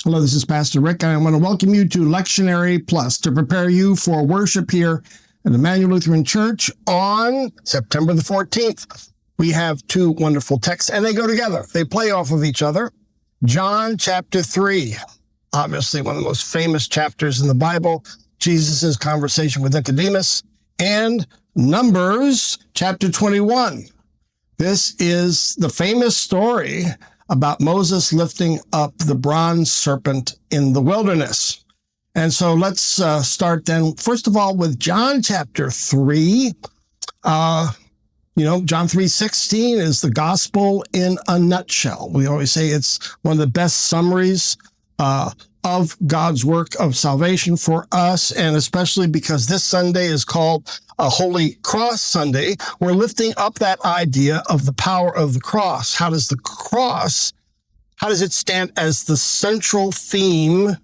Hello, this is Pastor Rick, and I want to welcome you to Lectionary Plus to prepare you for worship here at Emmanuel Lutheran Church on September the 14th. We have two wonderful texts, and they go together. They play off of each other. John chapter 3, obviously one of the most famous chapters in the Bible, Jesus' conversation with Nicodemus, and Numbers chapter 21. This is the famous story about Moses lifting up the bronze serpent in the wilderness. And so let's start then, first of all, with John chapter 3. John 3:16 is the gospel in a nutshell. We always say it's one of the best summaries of God's work of salvation for us, and especially because this Sunday is called a Holy Cross Sunday, we're lifting up that idea of the power of the cross. How does it stand as the central theme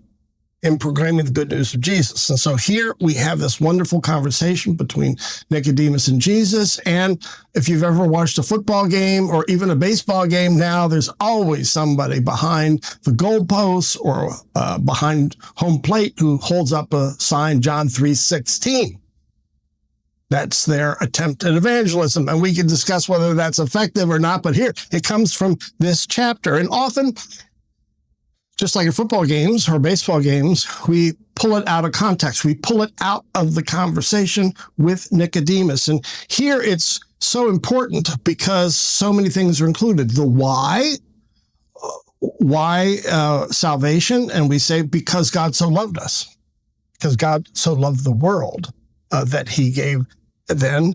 in proclaiming the good news of Jesus? And so here we have this wonderful conversation between Nicodemus and Jesus. And if you've ever watched a football game or even a baseball game now, there's always somebody behind the goalposts or behind home plate who holds up a sign, John 3:16. That's their attempt at evangelism. And we can discuss whether that's effective or not. But here, it comes from this chapter. And often, just like in football games or baseball games, we pull it out of context. We pull it out of the conversation with Nicodemus. And here it's so important because so many things are included. The why salvation? And we say, because God so loved us. Because God so loved the world that he gave then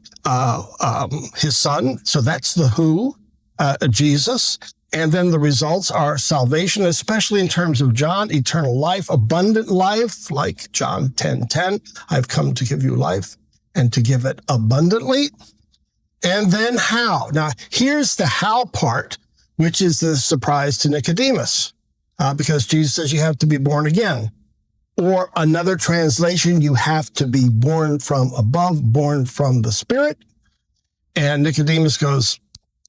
his son. So that's the who, Jesus. And then the results are salvation, especially in terms of John, eternal life, abundant life, like John 10:10. I've come to give you life and to give it abundantly. And then how? Now, here's the how part, which is the surprise to Nicodemus, because Jesus says you have to be born again. Or another translation, you have to be born from above, born from the Spirit. And Nicodemus goes,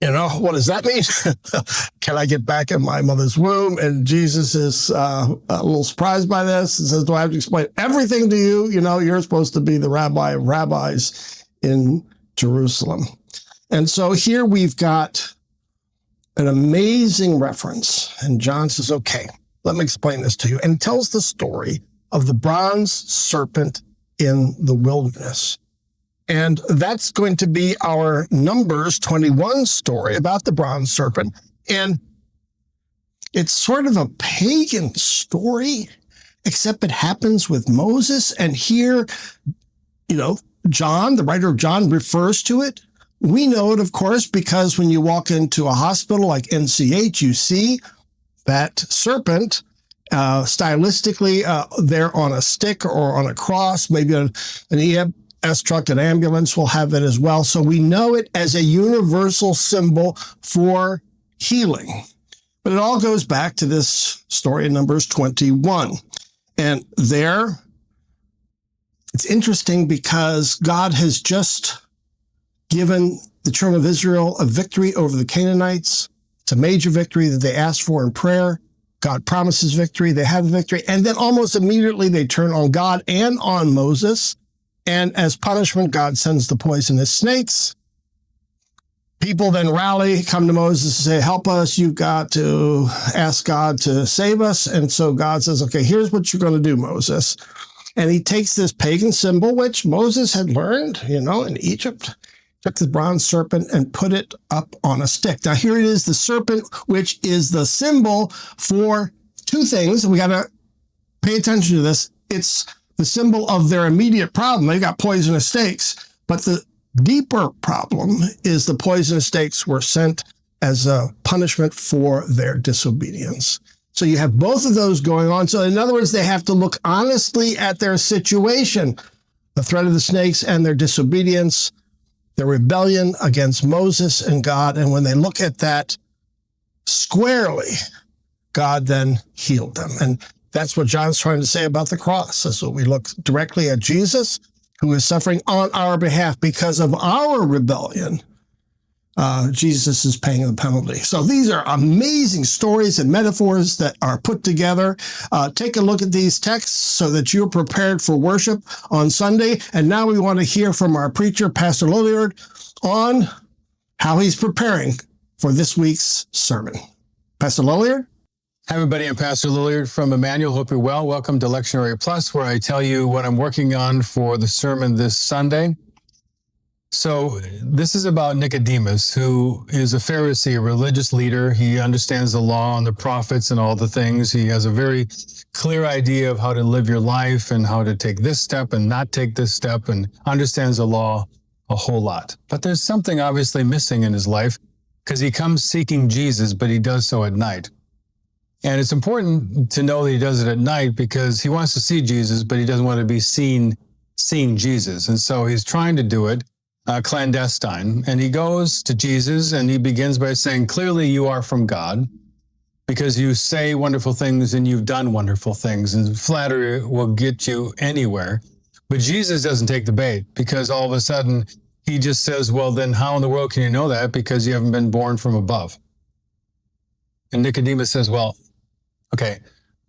what does that mean? Can I get back in my mother's womb? And Jesus is a little surprised by this and says, do I have to explain everything to you? You're supposed to be the rabbi of rabbis in Jerusalem. And so here we've got an amazing reference. And John says, okay, let me explain this to you. And tells the story of the bronze serpent in the wilderness. And that's going to be our Numbers 21 story about the bronze serpent. And it's sort of a pagan story, except it happens with Moses. And here, John, the writer of John, refers to it. We know it, of course, because when you walk into a hospital like NCH, you see that serpent stylistically there on a stick or on a cross, maybe an EMS truck, an ambulance will have it as well. So we know it as a universal symbol for healing. But it all goes back to this story in Numbers 21. And there, it's interesting because God has just given the children of Israel a victory over the Canaanites. It's a major victory that they asked for in prayer. God promises victory. They have the victory. And then almost immediately they turn on God and on Moses. And as punishment, God sends the poisonous snakes. People then rally, come to Moses and say, help us. You've got to ask God to save us. And so God says, okay, here's what you're going to do, Moses. And he takes this pagan symbol, which Moses had learned, in Egypt, took the bronze serpent and put it up on a stick. Now, here it is, the serpent, which is the symbol for two things. We got to pay attention to this. It's the symbol of their immediate problem. They've got poisonous snakes, but the deeper problem is the poisonous snakes were sent as a punishment for their disobedience. So you have both of those going on. So in other words, they have to look honestly at their situation, the threat of the snakes and their disobedience, the rebellion against Moses and God. And when they look at that squarely, God then healed them. And that's what John's trying to say about the cross. So we look directly at Jesus, who is suffering on our behalf because of our rebellion. Jesus is paying the penalty. So these are amazing stories and metaphors that are put together. Take a look at these texts so that you're prepared for worship on Sunday. And now we want to hear from our preacher, Pastor Lutheran, on how he's preparing for this week's sermon. Pastor Lutheran? Hi, everybody. I'm Pastor Lutheran from Emmanuel. Hope you're well. Welcome to Lectionary Plus, where I tell you what I'm working on for the sermon this Sunday. So this is about Nicodemus, who is a Pharisee, a religious leader. He understands the law and the prophets and all the things. He has a very clear idea of how to live your life and how to take this step and not take this step, and understands the law a whole lot. But there's something obviously missing in his life, because he comes seeking Jesus, but he does so at night. And it's important to know that he does it at night because he wants to see Jesus, but he doesn't want to be seeing Jesus. And so he's trying to do it clandestine. And he goes to Jesus and he begins by saying, clearly you are from God, because you say wonderful things and you've done wonderful things, and flattery will get you anywhere. But Jesus doesn't take the bait, because all of a sudden he just says, well, then how in the world can you know that? Because you haven't been born from above. And Nicodemus says, well, okay,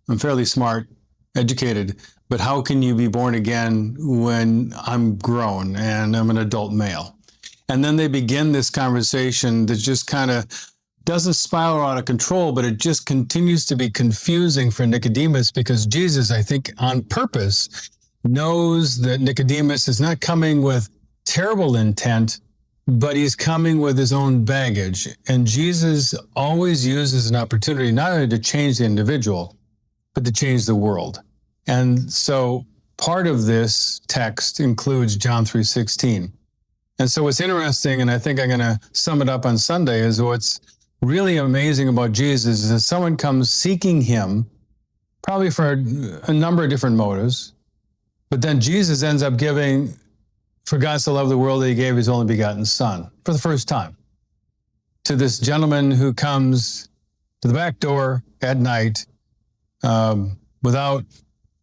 I'm fairly smart, educated, but how can you be born again when I'm grown and I'm an adult male? And then they begin this conversation that just kind of doesn't spiral out of control, but it just continues to be confusing for Nicodemus, because Jesus, I think on purpose, knows that Nicodemus is not coming with terrible intent, but he's coming with his own baggage. And Jesus always uses an opportunity not only to change the individual, but to change the world. And so part of this text includes John 3:16. And so what's interesting, and I think I'm going to sum it up on Sunday, is what's really amazing about Jesus is that someone comes seeking him, probably for a number of different motives, but then Jesus ends up giving, for God so loved the world that he gave his only begotten Son, for the first time, to this gentleman who comes to the back door at night without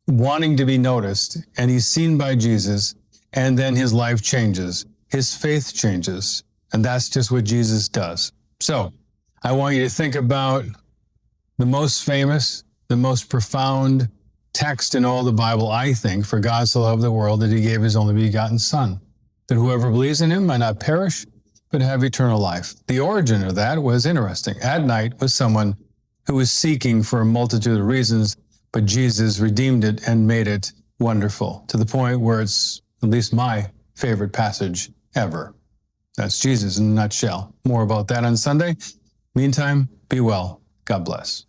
wanting to be noticed, and he's seen by Jesus, and then his life changes, his faith changes, and that's just what Jesus does. So I want you to think about the most famous, the most profound text in all the Bible, I think, for God so loved the world that he gave his only begotten Son, that whoever believes in him might not perish, but have eternal life. The origin of that was interesting. At night was someone who was seeking for a multitude of reasons, but Jesus redeemed it and made it wonderful, to the point where it's at least my favorite passage ever. That's Jesus in a nutshell. More about that on Sunday. Meantime, be well. God bless.